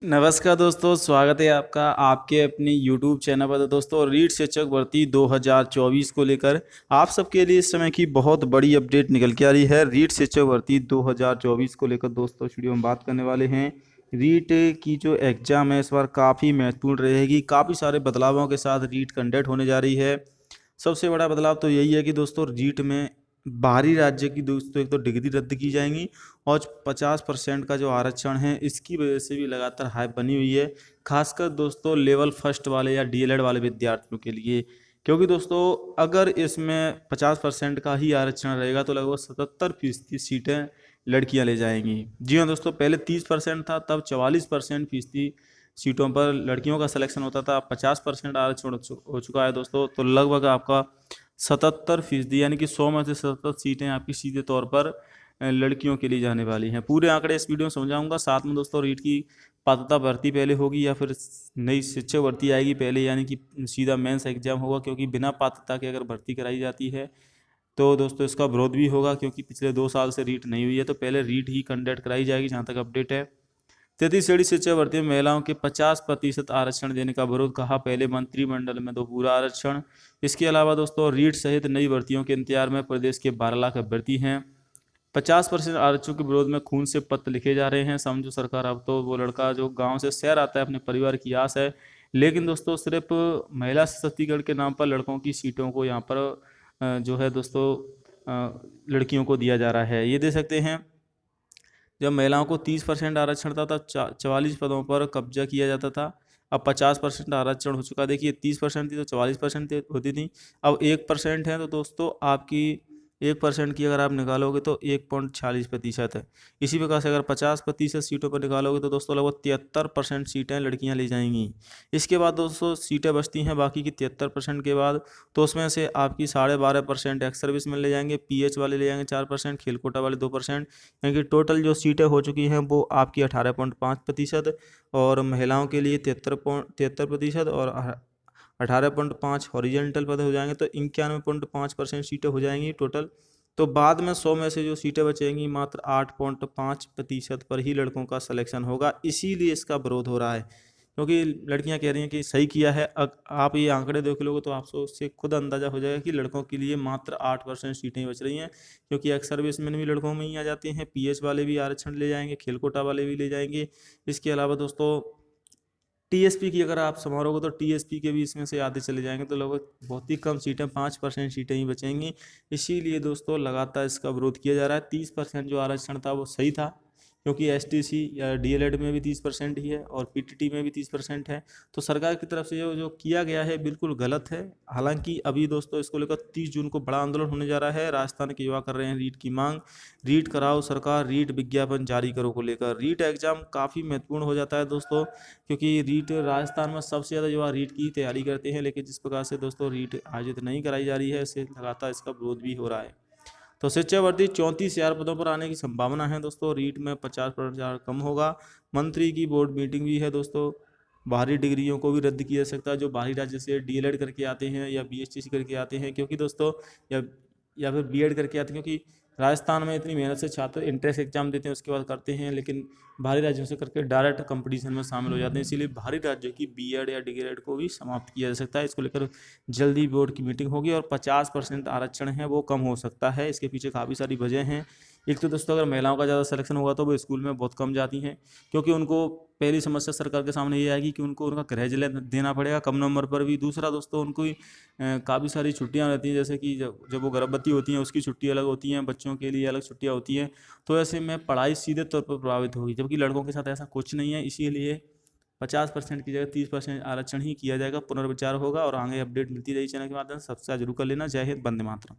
नमस्कार दोस्तों, स्वागत है आपका आपके अपने YouTube चैनल पर। तो दोस्तों, रीट शिक्षक भर्ती 2024 को लेकर आप सबके लिए इस समय की बहुत बड़ी अपडेट निकल के आ रही है। रीट शिक्षक भर्ती 2024 को लेकर दोस्तों इस वीडियो में बात करने वाले हैं। रीट की जो एग्ज़ाम है इस बार काफ़ी महत्वपूर्ण रहेगी। काफ़ी सारे बदलावों के साथ रीट कंडक्ट होने जा रही है। सबसे बड़ा बदलाव तो यही है कि दोस्तों रीट में बाहरी राज्य की दोस्तों एक तो डिग्री रद्द की जाएंगी और 50% का जो आरक्षण है इसकी वजह से भी लगातार हाइप बनी हुई है, खासकर दोस्तों लेवल फर्स्ट वाले या डीएलएड वाले विद्यार्थियों के लिए। क्योंकि दोस्तों अगर इसमें 50% का ही आरक्षण रहेगा तो लगभग 77% सीटें लड़कियां ले जाएंगी। जी हाँ दोस्तों, पहले 30% था, तब 44% फीसदी सीटों पर लड़कियों का सिलेक्शन होता था। 50% आरक्षण हो चुका है दोस्तों, तो लगभग आपका 77% यानी कि 100 में से 77 सीटें आपकी सीधे तौर पर लड़कियों के लिए जाने वाली हैं। पूरे आंकड़े इस वीडियो में समझाऊंगा। साथ में दोस्तों रीट की पात्रता भर्ती पहले होगी या फिर नई शिक्षक भर्ती आएगी पहले, यानी कि सीधा मेंस एग्जाम होगा। क्योंकि बिना पात्रता के अगर भर्ती कराई जाती है तो दोस्तों इसका विरोध भी होगा, क्योंकि पिछले 2 साल से रीट नहीं हुई है। तो पहले रीट ही कंडक्ट कराई जाएगी जहाँ तक अपडेट है। 33वीं शिक्षक भर्ती में महिलाओं के 50% आरक्षण देने का विरोध, कहा पहले मंत्रिमंडल में दो पूरा आरक्षण। इसके अलावा दोस्तों रीट सहित नई भर्तियों के इंतजार में प्रदेश के 12 लाख अभ्यर्थी हैं। 50% आरक्षण के विरोध में खून से पत्र लिखे जा रहे हैं। समझो सरकार, अब तो वो लड़का जो गांव से शहर आता है अपने परिवार की आस है। लेकिन दोस्तों सिर्फ महिला सशक्तिकरण के नाम पर लड़कों की सीटों को यहाँ पर जो है दोस्तों लड़कियों को दिया जा रहा है। ये दे सकते हैं, जब महिलाओं को 30% आरक्षण था तब 44 पदों पर कब्जा किया जाता था। अब 50% आरक्षण हो चुका। देखिए 30% थी तो 44% होती थी, अब 1% है। तो दोस्तों आपकी 1% की अगर आप निकालोगे तो 1.46% है। इसी प्रकार से अगर 50% सीटों पर निकालोगे तो दोस्तों लगभग 73% सीटें लड़कियां ले जाएंगी। इसके बाद दोस्तों सीटें बचती हैं बाकी की 73% के बाद, तो उसमें से आपकी 12.5% एक्स सर्विस में ले जाएंगे, पीएच वाले ले जाएंगे 4%, खेल कोटा वाले 2%। यानी कि टोटल जो सीटें हो चुकी हैं वो आपकी 18.5%, और महिलाओं के लिए 73.73% और 18.5 हॉरिजेंटल पद हो जाएंगे, तो 91.5% सीटें हो जाएंगी टोटल। तो बाद में 100 में से जो सीटें बचेंगी मात्र 8.5% पर ही लड़कों का सिलेक्शन होगा। इसीलिए इसका विरोध हो रहा है, क्योंकि लड़कियां कह रही हैं कि सही किया है। आप ये आंकड़े देख लोगे तो आपको उससे खुद अंदाजा हो जाएगा कि लड़कों के लिए मात्र 8% सीटें ही बच रही हैं। क्योंकि एक्स सर्विसमैन भी लड़कों में ही आ जाते हैं, पीएच वाले भी आरक्षण ले जाएंगे, खेल कोटा वाले भी ले जाएंगे। इसके अलावा दोस्तों टीएसपी की अगर आप समारोगे तो टीएसपी के भी इसमें से आधे चले जाएंगे, तो लगभग बहुत ही कम सीटें 5% सीटें ही बचेंगी। इसीलिए दोस्तों लगातार इसका विरोध किया जा रहा है। 30% जो आरक्षण था वो सही था, क्योंकि एसटीसी या डीएलएड में भी 30% ही है और पीटीटी में भी 30% है। तो सरकार की तरफ से जो जो किया गया है बिल्कुल गलत है। हालांकि अभी दोस्तों इसको लेकर 30 जून को बड़ा आंदोलन होने जा रहा है। राजस्थान के युवा कर रहे हैं रीट की मांग। रीट कराओ सरकार, रीट विज्ञापन जारी करो को लेकर। रीट एग्जाम काफ़ी महत्वपूर्ण हो जाता है दोस्तों, क्योंकि रीट राजस्थान में सबसे ज़्यादा युवा रीट की तैयारी करते हैं। लेकिन जिस प्रकार से दोस्तों रीट आयोजित नहीं कराई जा रही है, इससे लगातार इसका विरोध भी हो रहा है। तो शिक्षा भर्ती 34,000 पदों पर आने की संभावना है दोस्तों। रीट में 50% कम होगा। मंत्री की बोर्ड मीटिंग भी है दोस्तों। बाहरी डिग्रियों को भी रद्द किया जा सकता है, जो बाहरी राज्य से डीएलएड करके आते हैं या बीएसटीसी करके आते हैं, क्योंकि दोस्तों या या फिर बीएड करके आते हैं। क्योंकि राजस्थान में इतनी मेहनत से छात्र एंट्रेंस एग्जाम देते हैं, उसके बाद करते हैं, लेकिन बाहरी राज्यों से करके डायरेक्ट कंपटीशन में शामिल हो जाते हैं। इसीलिए बाहरी राज्यों की बीएड या डीएलएड को भी समाप्त किया जा सकता है। इसको लेकर जल्दी बोर्ड की मीटिंग होगी और 50% आरक्षण है वो कम हो सकता है। इसके पीछे काफ़ी सारी वजह हैं। एक तो दोस्तों अगर महिलाओं का ज़्यादा सिलेक्शन होगा तो वो स्कूल में बहुत कम जाती हैं, क्योंकि उनको पहली समस्या सरकार के सामने ये आएगी कि उनको उनका गृह देना पड़ेगा कम नंबर पर भी। दूसरा दोस्तों उनको काफ़ी सारी छुट्टियां रहती हैं, जैसे कि जब वो गर्भवती होती हैं उसकी छुट्टी अलग होती हैं, बच्चों के लिए अलग छुट्टियां होती हैं। तो ऐसे में पढ़ाई सीधे तौर पर प्रभावित होगी, जबकि लड़कों के साथ ऐसा कुछ नहीं है। इसीलिए 50% की जगह 30% आरक्षण ही किया जाएगा। पुनर्विचार होगा और आगे अपडेट मिलती रही चैनल के माध्यम से। सब्सक्राइब जरूर कर लेना। जय हिंद, वंदे मातरम।